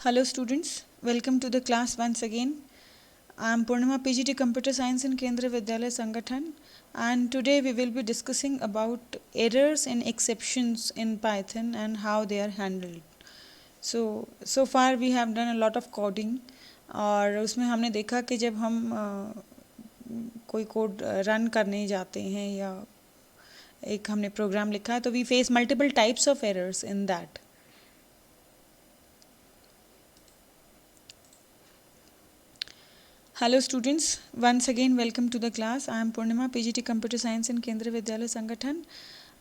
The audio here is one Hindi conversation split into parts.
Hello students, welcome to the class once again. I am Purnima PGT Computer Science in Kendra Vidyalaya Sangathan, and today we will be discussing about errors and exceptions in Python and how they are handled. So far we have done a lot of coding और उसमें हमने देखा कि जब हम कोई कोड रन करने जाते हैं या एक हमने प्रोग्राम लिखा है तो we face multiple types of errors in that. Hello students, once again welcome to the class. I am Purnima, PGT Computer Science in Kendra Vidyalaya Sangathan,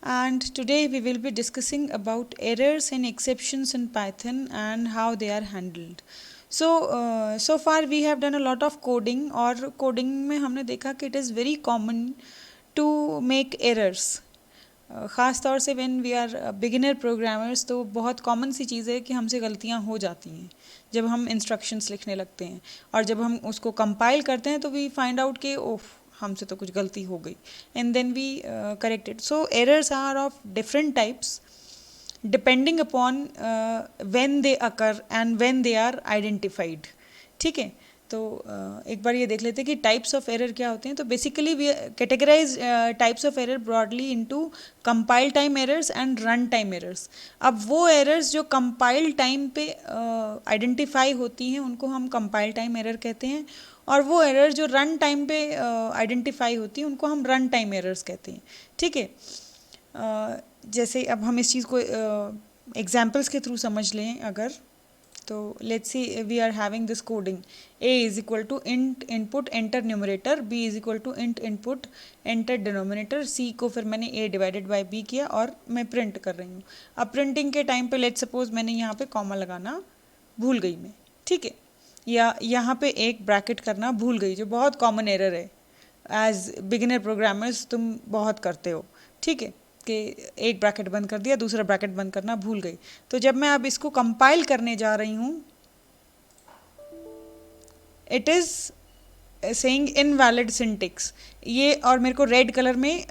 and today we will be discussing about errors and exceptions in Python and how they are handled. So far we have done a lot of coding और coding में हमने देखा कि it is very common to make errors. ख़ास तौर से when we are beginner programmers तो बहुत कॉमन सी चीज़ है कि हमसे गलतियाँ हो जाती हैं जब हम इंस्ट्रक्शंस लिखने लगते हैं और जब हम उसको कंपाइल करते हैं तो वी फाइंड आउट कि ओह हमसे तो कुछ गलती हो गई and then we corrected. So errors are of different types depending upon when they occur and when they are identified. ठीक है, तो एक बार ये देख लेते हैं कि टाइप्स ऑफ एरर क्या होते हैं. तो basically we categorize types of error broadly into compile time errors and run time errors. अब वो एरर्स जो कंपाइल टाइम पे आइडेंटिफाई होती हैं उनको हम कंपाइल टाइम एरर कहते हैं, और वो एरर जो रन टाइम पे आइडेंटिफाई होती हैं उनको हम रन टाइम एरर्स कहते हैं. ठीक है, जैसे अब हम इस चीज़ को एग्जाम्पल्स के थ्रू समझ लें अगर, तो let's see we are having this coding a is equal to int input enter numerator, b is equal to int input enter denominator, c को फिर मैंने a डिवाइडेड बाय b किया और मैं प्रिंट कर रही हूँ. अब प्रिंटिंग के टाइम पे लेट्स सपोज मैंने यहाँ पे कॉमा लगाना भूल गई मैं. ठीक है, या यहाँ पे एक ब्रैकेट करना भूल गई जो बहुत कॉमन एरर है, एज बिगिनर प्रोग्रामर्स तुम बहुत करते हो. ठीक है, कि एक ब्रैकेट बंद कर दिया दूसरा ब्रैकेट बंद करना भूल गई. तो जब मैं अब इसको कंपाइल करने जा रही हूँ it is saying invalid syntax ये, और मेरे को रेड कलर में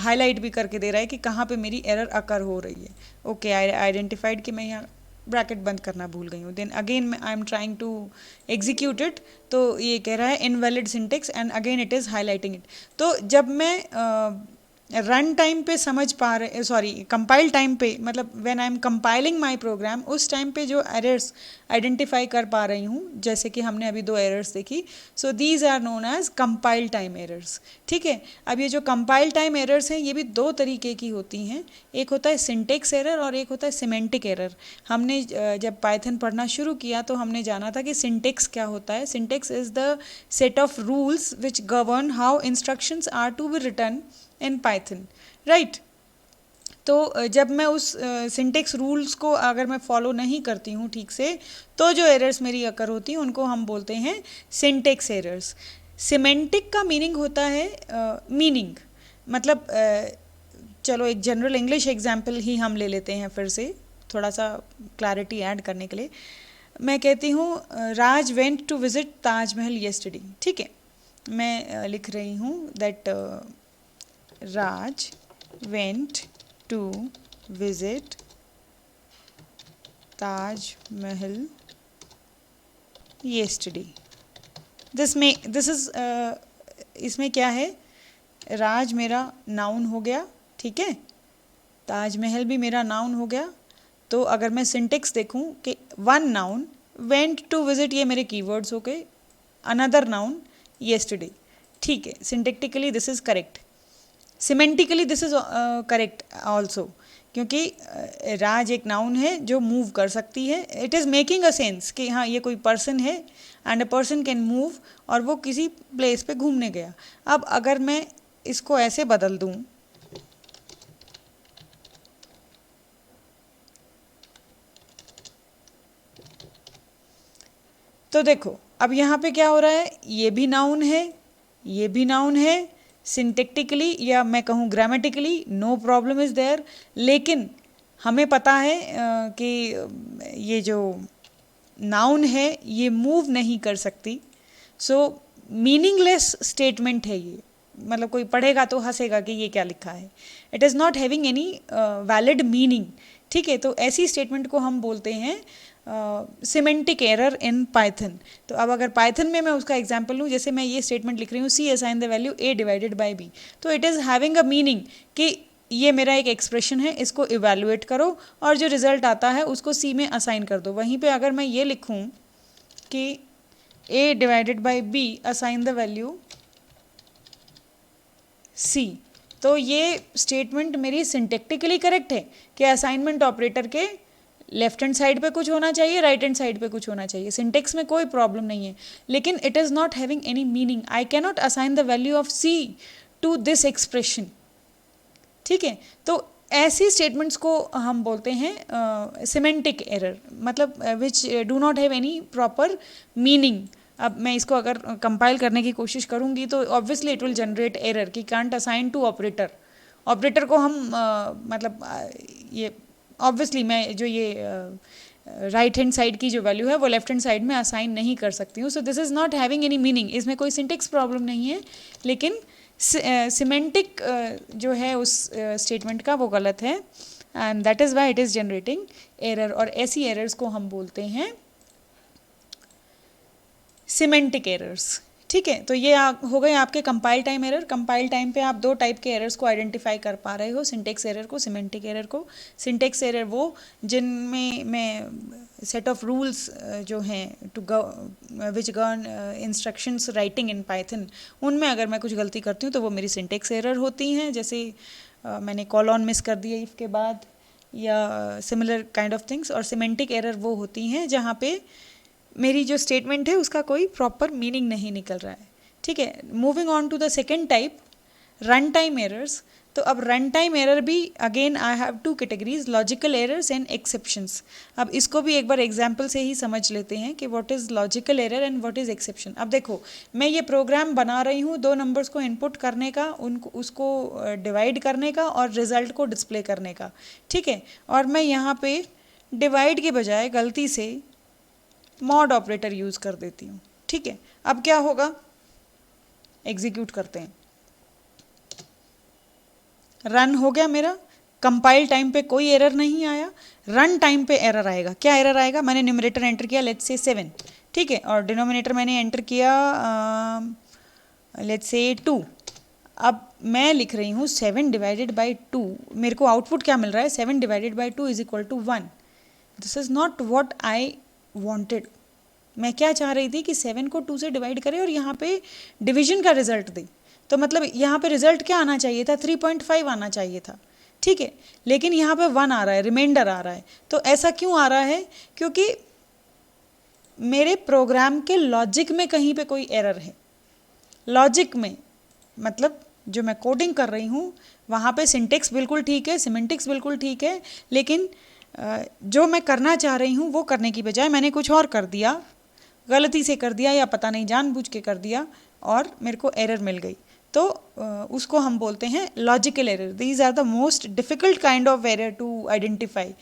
हाईलाइट भी करके दे रहा है कि कहाँ पे मेरी एरर अकर हो रही है. ओके, आई आइडेंटिफाइड कि मैं यहाँ ब्रैकेट बंद करना भूल गई हूँ. Then again I am trying to execute it, तो ये कह रहा है invalid syntax and again it is highlighting it. तो जब मैं रन टाइम पे समझ पा रहे, सॉरी कंपाइल टाइम पे, मतलब when I am compiling my program उस टाइम पे जो एरर्स आइडेंटिफाई कर पा रही हूँ, जैसे कि हमने अभी दो एरर्स देखी, so these are known as compile time errors. ठीक है, अब ये जो कंपाइल टाइम एरर्स हैं ये भी दो तरीके की होती हैं. एक होता है सिंटेक्स एरर और एक होता है सिमेंटिक एरर. हमने जब पाइथन पढ़ना शुरू किया तो हमने जाना था कि सिंटेक्स क्या होता है. Syntax is the set of rules which govern how instructions are to be written in Python, right. तो जब मैं उस सिंटेक्स रूल्स को अगर मैं फॉलो नहीं करती हूँ ठीक से तो जो एरर्स मेरी अकर होती हैं उनको हम बोलते हैं सिंटेक्स एरर्स. सिमेंटिक का मीनिंग होता है मीनिंग, मतलब चलो एक जनरल इंग्लिश एग्जाम्पल ही हम ले लेते हैं फिर से थोड़ा सा क्लैरिटी ऐड करने के लिए. मैं कहती हूँ Raj went to visit Taj Mahal yesterday. ठीक है, मैं लिख रही हूँ that Raj went to visit Taj Mahal yesterday. This is इसमें क्या है, राज मेरा नाउन हो गया. ठीक है, ताजमहल भी मेरा नाउन हो गया. तो अगर मैं सिंटेक्स देखूं कि one noun went to visit ये मेरे कीवर्ड्स हो गए, अनदर नाउन येस्टरडे. ठीक है, syntactically this is correct. Semantically this is correct also, क्योंकि राज एक नाउन है जो मूव कर सकती है. It is making a sense कि हाँ ये कोई पर्सन है and a person can move और वो किसी प्लेस पे घूमने गया. अब अगर मैं इसको ऐसे बदल दूँ तो देखो अब यहाँ पे क्या हो रहा है, ये भी नाउन है ये भी नाउन है. सिंटेक्टिकली या मैं कहूँ grammatically no problem is there, लेकिन हमें पता है कि ये जो नाउन है ये मूव नहीं कर सकती. सो मीनिंगलेस स्टेटमेंट है ये, मतलब कोई पढ़ेगा तो हंसेगा कि ये क्या लिखा है. It is not having any valid meaning. ठीक है, तो ऐसी स्टेटमेंट को हम बोलते हैं सिमेंटिक एरर इन पाइथन। तो अब अगर पाइथन में मैं उसका एग्जांपल लूँ, जैसे मैं ये स्टेटमेंट लिख रही हूँ, C assign the value a divided by b, तो it is having a meaning कि ये मेरा एक एक्सप्रेशन है, इसको इवेलुएट करो और जो रिजल्ट आता है उसको c में असाइन कर दो। वहीं पे अगर मैं ये लिखूँ कि a divided by b assign the value c, तो ये स्टेटमेंट मेरी सिंटेक्टिकली करेक्ट है कि असाइनमेंट ऑपरेटर के लेफ्ट हैंड साइड पे कुछ होना चाहिए, राइट हैंड साइड पे कुछ होना चाहिए, सिंटेक्स में कोई प्रॉब्लम नहीं है, लेकिन it is not having any meaning. I can not assign the value of c to this expression. ठीक है, तो ऐसी स्टेटमेंट्स को हम बोलते हैं सिमेंटिक एरर, मतलब which do not have any proper meaning. अब मैं इसको अगर कंपाइल करने की कोशिश करूँगी तो obviously it will generate error कि can't assign to operator. Operator को हम ये ऑब्वियसली मैं जो ये राइट हैंड साइड की जो वैल्यू है वो लेफ्ट हैंड साइड में असाइन नहीं कर सकती हूँ। सो this is not having any meaning, इसमें कोई सिंटेक्स प्रॉब्लम नहीं है, लेकिन सिमेंटिक जो है उस स्टेटमेंट का वो गलत है, and that is why it is generating error. और ऐसी एरर्स को हम बोलते हैं सिमेंटिक एरर्स। ठीक है, तो ये हो गए आपके compile time error. Compile time पे आप दो टाइप के एरर्स को आइडेंटिफाई कर पा रहे हो, सिंटेक्स एरर को, सिमेंटिक एरर को। सिंटेक्स एरर वो जिनमें मैं सेट ऑफ रूल्स जो हैं to which govern instructions writing in Python, उनमें अगर मैं कुछ गलती करती हूँ तो वो मेरी सिंटेक्स एरर होती हैं, जैसे मैंने कॉलन मिस कर दिया इफ के बाद या सिमिलर काइंड ऑफ थिंग्स। और सिमेंटिक एरर वो होती हैं जहाँ पे मेरी जो स्टेटमेंट है उसका कोई प्रॉपर मीनिंग नहीं निकल रहा है। ठीक है, moving on to the second type, run time errors. तो अब रन टाइम एरर भी again I have two categories, logical errors and exceptions. अब इसको भी एक बार एग्जांपल से ही समझ लेते हैं कि what is logical error and what is exception. अब देखो, मैं ये प्रोग्राम बना रही हूँ दो नंबर्स को इनपुट करने का, उनको उसको डिवाइड करने का और रिजल्ट को डिस्प्ले करने का। ठीक है, और मैं यहाँ पे डिवाइड के बजाय गलती से मॉड ऑपरेटर यूज़ कर देती हूँ। ठीक है, अब क्या होगा, एग्जीक्यूट करते हैं, रन हो गया मेरा। कंपाइल टाइम पे कोई एरर नहीं आया, रन टाइम पे एरर आएगा। क्या एरर आएगा, मैंने न्यूमरेटर एंटर किया लेट्स से 7, ठीक है, और डिनोमिनेटर मैंने एंटर किया लेट्स से 2। अब मैं लिख रही हूँ 7 डिवाइडेड बाई 2, मेरे को आउटपुट क्या मिल रहा है, 7 divided by 2 is equal to 1। This is not what I wanted. मैं क्या चाह रही थी कि 7 को 2 से डिवाइड करें और यहाँ पे डिवीजन का रिजल्ट दे, तो मतलब यहाँ पे रिजल्ट क्या आना चाहिए था, 3.5 आना चाहिए था। ठीक है, लेकिन यहाँ पे 1 आ रहा है, रिमाइंडर आ रहा है। तो ऐसा क्यों आ रहा है, क्योंकि मेरे प्रोग्राम के लॉजिक में कहीं पे कोई एरर है। लॉजिक में मतलब जो मैं कोडिंग कर रही हूँ वहाँ पे सिंटेक्स बिल्कुल ठीक है, सिमेंटिक्स बिल्कुल ठीक है, लेकिन जो मैं करना चाह रही हूँ वो करने की बजाय मैंने कुछ और कर दिया, गलती से कर दिया या पता नहीं जानबूझ के कर दिया और मेरे को एरर मिल गई। तो उसको हम बोलते हैं logical error. These are the most difficult kind of error to identify.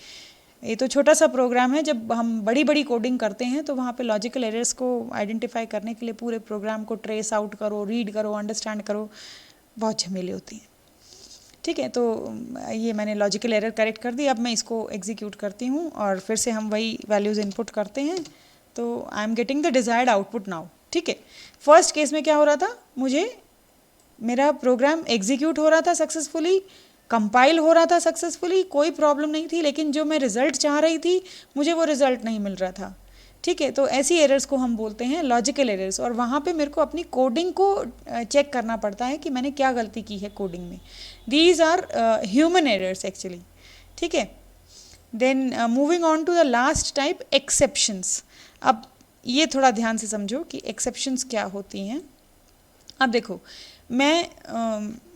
ये तो छोटा सा प्रोग्राम है, जब हम बड़ी बड़ी कोडिंग करते हैं तो वहाँ पे लॉजिकल एरर्स को आइडेंटिफाई करने के लिए पूरे प्रोग्राम को ट्रेस आउट करो, रीड करो, अंडरस्टैंड करो, बहुत झमेले होती हैं। ठीक है, तो ये मैंने लॉजिकल एरर करेक्ट कर दी। अब मैं इसको एग्जीक्यूट करती हूँ और फिर से हम वही वैल्यूज़ इनपुट करते हैं, तो I am getting the desired output now. ठीक है, फर्स्ट केस में क्या हो रहा था, मुझे मेरा प्रोग्राम एग्जीक्यूट हो रहा था सक्सेसफुली, कंपाइल हो रहा था सक्सेसफुली, कोई प्रॉब्लम नहीं थी, लेकिन जो मैं रिज़ल्ट चाह रही थी मुझे वो रिज़ल्ट नहीं मिल रहा था। ठीक है, तो ऐसी एरर्स को हम बोलते हैं लॉजिकल एरर्स, और वहाँ पे मेरे को अपनी कोडिंग को चेक करना पड़ता है कि मैंने क्या गलती की है कोडिंग में। These are human errors actually. ठीक है, then moving on to the last type, exceptions. अब ये थोड़ा ध्यान से समझो कि एक्सेप्शंस क्या होती हैं। अब देखो, मैं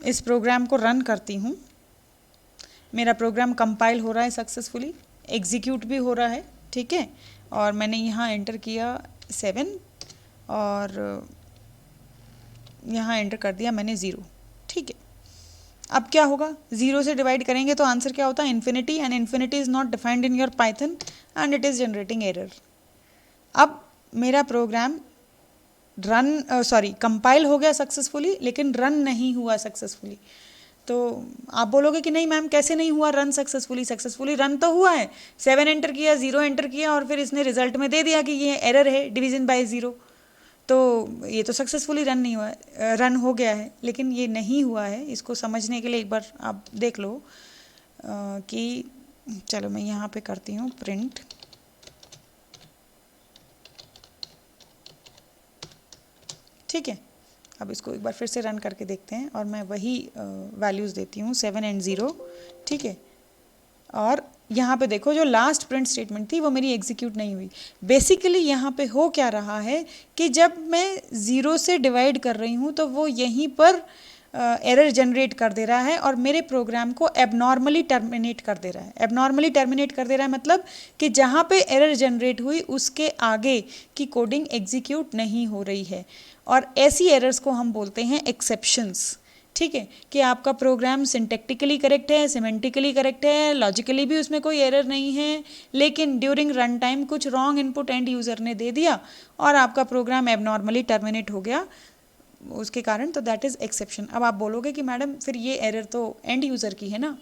इस प्रोग्राम को रन करती हूँ, मेरा प्रोग्राम कंपाइल हो रहा है सक्सेसफुली, एग्जीक्यूट भी हो रहा है। ठीक है, और मैंने यहाँ एंटर किया 7 और यहाँ एंटर कर दिया मैंने 0। ठीक है, अब क्या होगा, 0 से डिवाइड करेंगे तो आंसर क्या होता है, infinity, and infinity is not defined in your Python and it is generating error. अब मेरा प्रोग्राम कंपाइल हो गया सक्सेसफुली, लेकिन रन नहीं हुआ सक्सेसफुली। तो आप बोलोगे कि नहीं मैम कैसे नहीं हुआ रन सक्सेसफुली रन तो हुआ है, 7 एंटर किया, 0 एंटर किया और फिर इसने रिजल्ट में दे दिया कि ये एरर है डिवीजन बाय 0, तो ये तो सक्सेसफुली रन नहीं हुआ है, रन हो गया है, लेकिन ये नहीं हुआ है। इसको समझने के लिए एक बार आप देख लो कि चलो मैं यहाँ पे करती हूँ प्रिंट, ठीक है। अब इसको एक बार फिर से रन करके देखते हैं और मैं वही वैल्यूज़ देती हूँ 7 एंड 0, ठीक है। और यहाँ पे देखो जो लास्ट प्रिंट स्टेटमेंट थी वो मेरी एग्जीक्यूट नहीं हुई। बेसिकली यहाँ पे हो क्या रहा है कि जब मैं 0 से डिवाइड कर रही हूँ तो वो यहीं पर एरर जनरेट कर दे रहा है और मेरे प्रोग्राम को एबनॉर्मली टर्मिनेट कर दे रहा है। एबनॉर्मली टर्मिनेट कर दे रहा है मतलब कि जहाँ पे एरर जनरेट हुई उसके आगे की कोडिंग एग्जीक्यूट नहीं हो रही है, और ऐसी एरर्स को हम बोलते हैं एक्सेप्शंस, ठीक है। कि आपका प्रोग्राम सिंटैक्टिकली करेक्ट है, सिमेंटिकली करेक्ट है, लॉजिकली भी उसमें कोई एरर नहीं है, लेकिन ड्यूरिंग रन टाइम कुछ रॉन्ग इनपुट एंड यूज़र ने दे दिया और आपका प्रोग्राम एबनॉर्मली टर्मिनेट हो गया उसके कारण, तो दैट इज़ एक्सेप्शन। अब आप बोलोगे कि मैडम फिर ये एरर तो एंड यूज़र की है ना,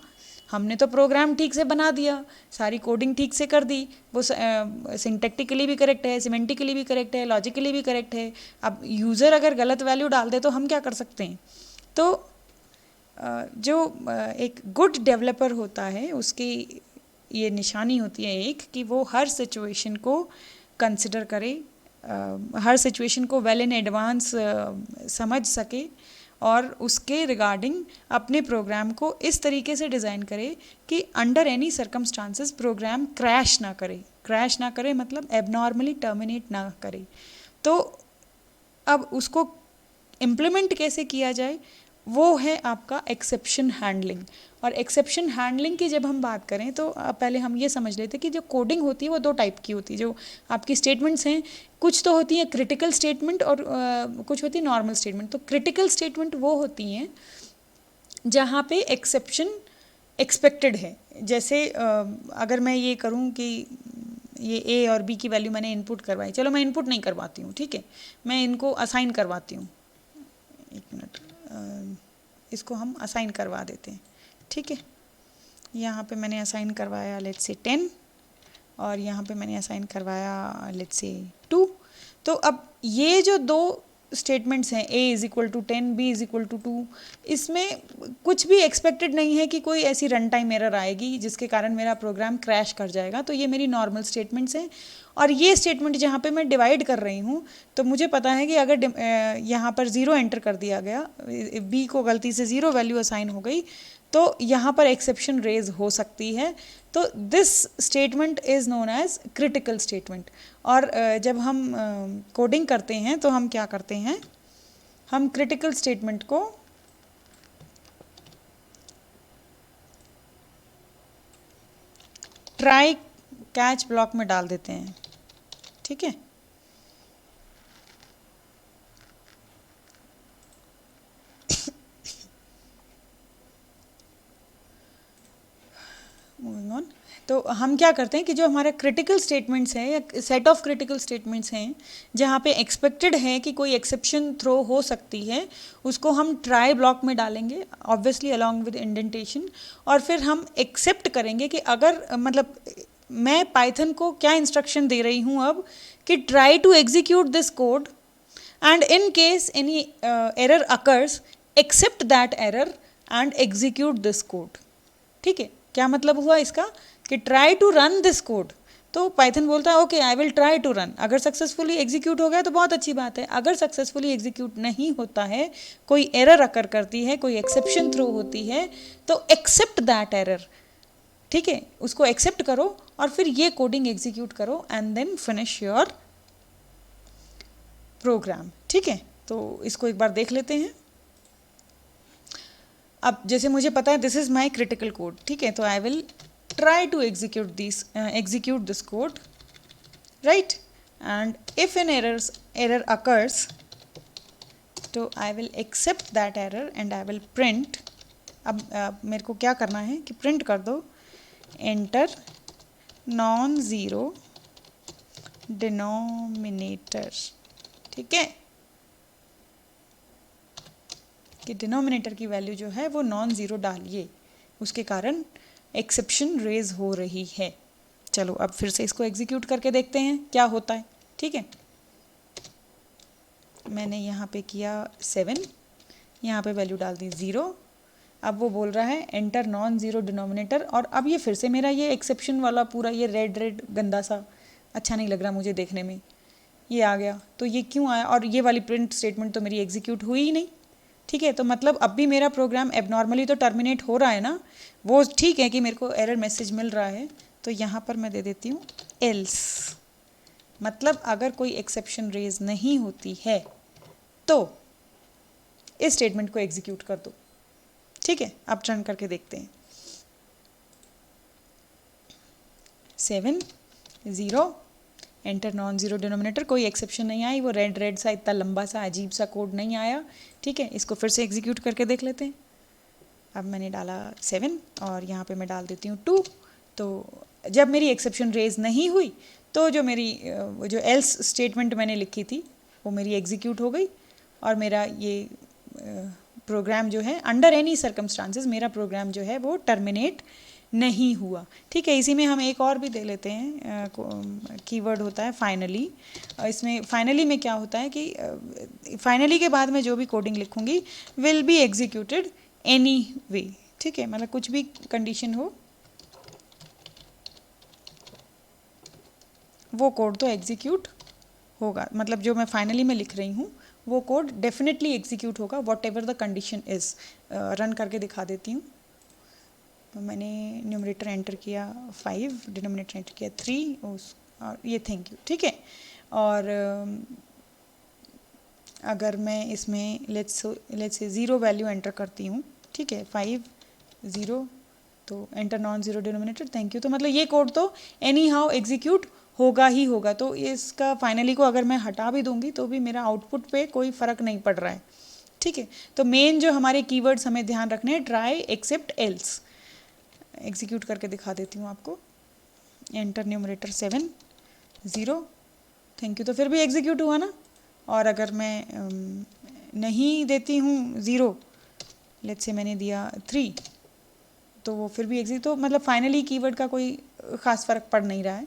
हमने तो प्रोग्राम ठीक से बना दिया, सारी कोडिंग ठीक से कर दी, वो सिंटैक्टिकली भी करेक्ट है, सिमेंटिकली भी करेक्ट है, लॉजिकली भी करेक्ट है। अब यूज़र अगर गलत वैल्यू डाल दे तो हम क्या कर सकते हैं? तो जो एक गुड डेवलपर होता है उसकी ये निशानी होती है एक, कि वो हर सिचुएशन को कंसिडर करे, हर सिचुएशन को वेल इन एडवांस समझ सके और उसके रिगार्डिंग अपने प्रोग्राम को इस तरीके से डिज़ाइन करे कि under any circumstances program crash ना करे मतलब एबनॉर्मली टर्मिनेट ना करे। तो अब उसको इम्प्लीमेंट कैसे किया जाए वो है आपका एक्सेप्शन हैंडलिंग। और एक्सेप्शन हैंडलिंग की जब हम बात करें तो पहले हम ये समझ लेते हैं कि जो कोडिंग होती है वो दो टाइप की होती है। जो आपकी स्टेटमेंट्स हैं कुछ तो होती हैं क्रिटिकल स्टेटमेंट और कुछ होती है नॉर्मल स्टेटमेंट। तो क्रिटिकल स्टेटमेंट वो होती हैं जहाँ पे एक्सेप्शन एक्सपेक्टेड है। जैसे अगर मैं ये करूँ कि ये ए और बी की वैल्यू मैंने इनपुट करवाई, चलो मैं इनपुट नहीं करवाती हूँ, ठीक है, मैं इनको असाइन करवाती हूँ। एक मिनट, इसको हम असाइन करवा देते हैं, ठीक है। यहाँ पे मैंने असाइन करवाया लेट्स से 10 और यहाँ पे मैंने असाइन करवाया लेट्स से 2। तो अब ये जो दो स्टेटमेंट्स हैं a is equal to 10, b is equal to 2, इसमें कुछ भी एक्सपेक्टेड नहीं है कि कोई ऐसी रन टाइम एरर आएगी जिसके कारण मेरा प्रोग्राम क्रैश कर जाएगा। तो ये मेरी नॉर्मल स्टेटमेंट्स हैं। और ये स्टेटमेंट जहाँ पे मैं डिवाइड कर रही हूँ तो मुझे पता है कि अगर यहाँ पर 0 एंटर कर दिया गया, b को गलती से 0 वैल्यू असाइन हो गई, तो यहाँ पर एक्सेप्शन रेज हो सकती है। तो this statement is known as critical statement. और जब हम कोडिंग करते हैं तो हम क्या करते हैं, हम क्रिटिकल स्टेटमेंट को ट्राई कैच ब्लॉक में डाल देते हैं, ठीक है। मूविंग ऑन, तो हम क्या करते हैं कि जो हमारे क्रिटिकल स्टेटमेंट्स हैं या सेट ऑफ क्रिटिकल स्टेटमेंट्स हैं जहाँ पे एक्सपेक्टेड है कि कोई एक्सेप्शन थ्रो हो सकती है, उसको हम ट्राई ब्लॉक में डालेंगे ऑब्वियसली अलॉन्ग विद इंडेंटेशन। और फिर हम एक्सेप्ट करेंगे कि अगर मतलब मैं पाइथन को क्या इंस्ट्रक्शन दे रही हूँ अब कि try to execute this code and in case any error occurs except that error and execute this code, ठीक है। क्या मतलब हुआ इसका कि try to run this code, तो पाइथन बोलता है okay I will try to run. अगर सक्सेसफुली एग्जीक्यूट हो गया तो बहुत अच्छी बात है, अगर सक्सेसफुली एग्जीक्यूट नहीं होता है, कोई एरर अकर करती है, कोई एक्सेप्शन थ्रो होती है, तो एक्सेप्ट दैट एरर, ठीक है, उसको एक्सेप्ट करो और फिर ये कोडिंग एग्जीक्यूट करो and then finish your program, ठीक है। तो इसको एक बार देख लेते हैं। अब जैसे मुझे पता है this is my critical code, ठीक है, तो I will try to execute this code, right? And if an error occurs, तो I will accept that error and I will print। अब मेरे को क्या करना है कि प्रिंट कर दो enter non-zero denominator, ठीक है। कि डिनोमिनेटर की वैल्यू जो है वो नॉन ज़ीरो डालिए, उसके कारण एक्सेप्शन रेज हो रही है। चलो अब फिर से इसको एग्जीक्यूट करके देखते हैं क्या होता है। ठीक है, मैंने यहाँ पे किया 7, यहाँ पे वैल्यू डाल दी 0। अब वो बोल रहा है एंटर नॉन ज़ीरो डिनोमिनेटर, और अब ये फिर से मेरा ये एक्सेप्शन वाला पूरा ये रेड रेड गंदा सा अच्छा नहीं लग रहा मुझे देखने में, ये आ गया। तो ये क्यों आया, और ये वाली प्रिंट स्टेटमेंट तो मेरी एग्जीक्यूट हुई ही नहीं। ठीक है, तो मतलब अब भी मेरा प्रोग्राम एबनॉर्मली तो टर्मिनेट हो रहा है ना, वो ठीक है कि मेरे को एरर मैसेज मिल रहा है। तो यहाँ पर मैं दे देती हूँ एल्स, मतलब अगर कोई एक्सेप्शन रेज नहीं होती है तो इस स्टेटमेंट को एग्जीक्यूट कर दो। ठीक है, अब रन करके देखते हैं। 7 0 एंटर नॉन ज़ीरो डिनोमिनेटर, कोई एक्सेप्शन नहीं आई, वो रेड रेड सा इतना लंबा सा अजीब सा कोड नहीं आया। ठीक है, इसको फिर से एग्जीक्यूट करके देख लेते हैं। अब मैंने डाला 7 और यहाँ पे मैं डाल देती हूँ 2। तो जब मेरी एक्सेप्शन रेज नहीं हुई तो जो मेरी जो एल्स स्टेटमेंट मैंने लिखी थी वो मेरी एग्जीक्यूट हो गई, और मेरा ये प्रोग्राम जो है अंडर एनी सर्कमस्टांसेस मेरा प्रोग्राम जो है वो टर्मिनेट नहीं हुआ। ठीक है, इसी में हम एक और भी दे लेते हैं, कीवर्ड होता है फाइनली। इसमें फाइनली में क्या होता है कि फाइनली के बाद मैं जो भी कोडिंग लिखूंगी will be executed any way. ठीक है, मतलब कुछ भी कंडीशन हो वो कोड तो एग्जीक्यूट होगा, मतलब जो मैं फाइनली में लिख रही हूँ वो कोड डेफिनेटली एग्जीक्यूट होगा what ever the condition is. Run करके दिखा देती हूँ। तो मैंने न्यूमरेटर एंटर किया 5, डिनोमिनेटर एंटर किया 3, और ये थैंक यू। ठीक है, और अगर मैं इसमें लेट्स से 0 वैल्यू एंटर करती हूँ, ठीक है 5 0, तो enter non zero denominator thank you, तो मतलब ये कोड तो एनी हाउ एग्जीक्यूट होगा ही होगा। तो इसका फाइनली को अगर मैं हटा भी दूंगी तो भी मेरा आउटपुट पे कोई फ़र्क नहीं पड़ रहा है। ठीक है, तो मेन जो हमारे कीवर्ड्स हमें ध्यान रखने हैं, ट्राई एक्सेप्ट एल्स। एग्जीक्यूट करके दिखा देती हूँ आपको। एंटर न्यूमरेटर 7 0 थैंक यू, तो फिर भी एग्जीक्यूट हुआ ना। और अगर मैं नहीं देती हूँ 0, लेट्स से मैंने दिया 3, तो वो फिर भी एग्जीक्यूट, तो मतलब फाइनली कीवर्ड का कोई ख़ास फ़र्क पड़ नहीं रहा है।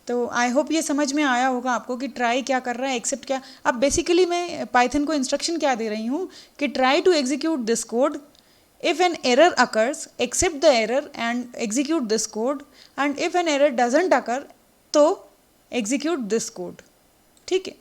तो आई होप ये समझ में आया होगा आपको कि ट्राई क्या कर रहा है, एक्सेप्ट क्या। अब बेसिकली मैं पाइथन को इंस्ट्रक्शन क्या दे रही हूँ कि try to execute this code, if an error occurs accept the error and execute this code, and if an error doesn't occur तो execute this code। ठीक है,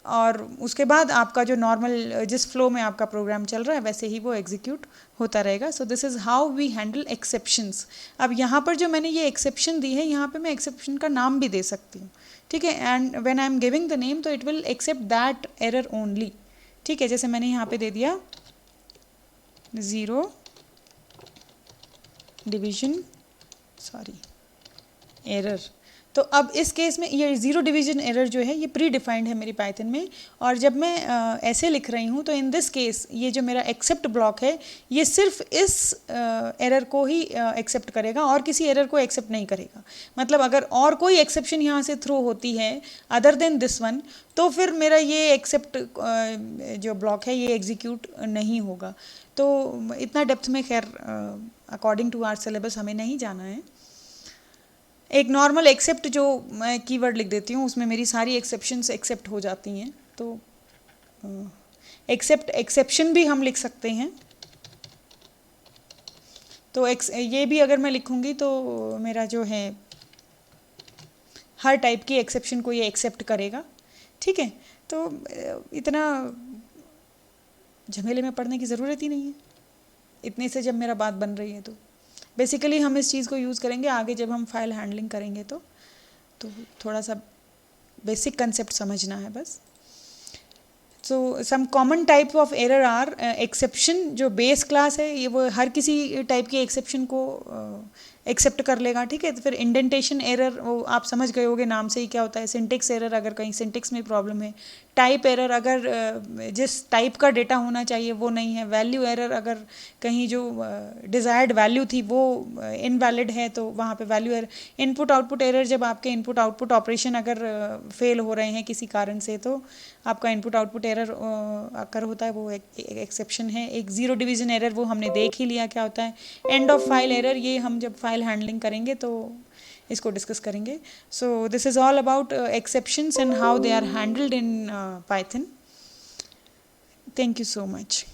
और उसके बाद आपका जो नॉर्मल जिस फ्लो में आपका प्रोग्राम चल रहा है वैसे ही वो एग्जीक्यूट होता रहेगा। So this is how we handle exceptions. अब यहाँ पर जो मैंने ये एक्सेप्शन दी है, यहाँ पे मैं एक्सेप्शन का नाम भी दे सकती हूँ। ठीक है, and when I am giving the name तो it will accept that error only. ठीक है, जैसे मैंने यहाँ पे दे दिया 0 डिवीजन एरर, तो अब इस केस में ये 0 डिवीजन एरर जो है ये प्री डिफाइंड है मेरी पाइथन में, और जब मैं ऐसे लिख रही हूँ तो इन दिस केस ये जो मेरा एक्सेप्ट ब्लॉक है ये सिर्फ इस एरर को ही एक्सेप्ट करेगा और किसी एरर को एक्सेप्ट नहीं करेगा। मतलब अगर और कोई एक्सेप्शन यहाँ से थ्रो होती है अदर देन दिस वन तो फिर मेरा ये एक्सेप्ट जो ब्लॉक है ये एग्जीक्यूट नहीं होगा। तो इतना डेप्थ में खैर अकॉर्डिंग टू आवर सिलेबस हमें नहीं जाना है। एक नॉर्मल एक्सेप्ट जो मैं कीवर्ड लिख देती हूँ उसमें मेरी सारी एक्सेप्शंस एक्सेप्ट हो जाती हैं। तो एक्सेप्ट एक्सेप्शन भी हम लिख सकते हैं। तो ये भी अगर मैं लिखूँगी तो मेरा जो है हर टाइप की एक्सेप्शन को ये एक्सेप्ट करेगा। ठीक है, तो इतना झमेले में पढ़ने की ज़रूरत ही नहीं है इतने से जब मेरा बात बन रही है। तो बेसिकली हम इस चीज़ को यूज़ करेंगे आगे जब हम फाइल हैंडलिंग करेंगे तो थोड़ा सा बेसिक कंसेप्ट समझना है बस। So some common type of error or exception. जो बेस क्लास है ये वो हर किसी टाइप की एक्सेप्शन को एक्सेप्ट कर लेगा, ठीक है। तो फिर इंडेंटेशन एरर वो आप समझ गए होगे नाम से ही क्या होता है। सिंटेक्स एरर अगर कहीं सिंटेक्स में प्रॉब्लम है। टाइप एरर अगर जिस टाइप का डेटा होना चाहिए वो नहीं है। वैल्यू एरर अगर कहीं जो डिज़ायर्ड वैल्यू थी वो इनवैलिड है तो वहाँ पे value error. Input output error जब आपके इनपुट आउटपुट ऑपरेशन अगर फेल हो रहे हैं किसी कारण से तो आपका इनपुट आउटपुट एरर अगर होता है वो एक एक्सेप्शन है। एक ज़ीरो डिवीज़न एरर वो हमने देख ही लिया क्या होता है। एंड ऑफ फाइल एरर ये हम जब फाइल हैंडलिंग करेंगे तो इसको डिस्कस करेंगे। So this is all about exceptions and how they are handled in Python. Thank you so much.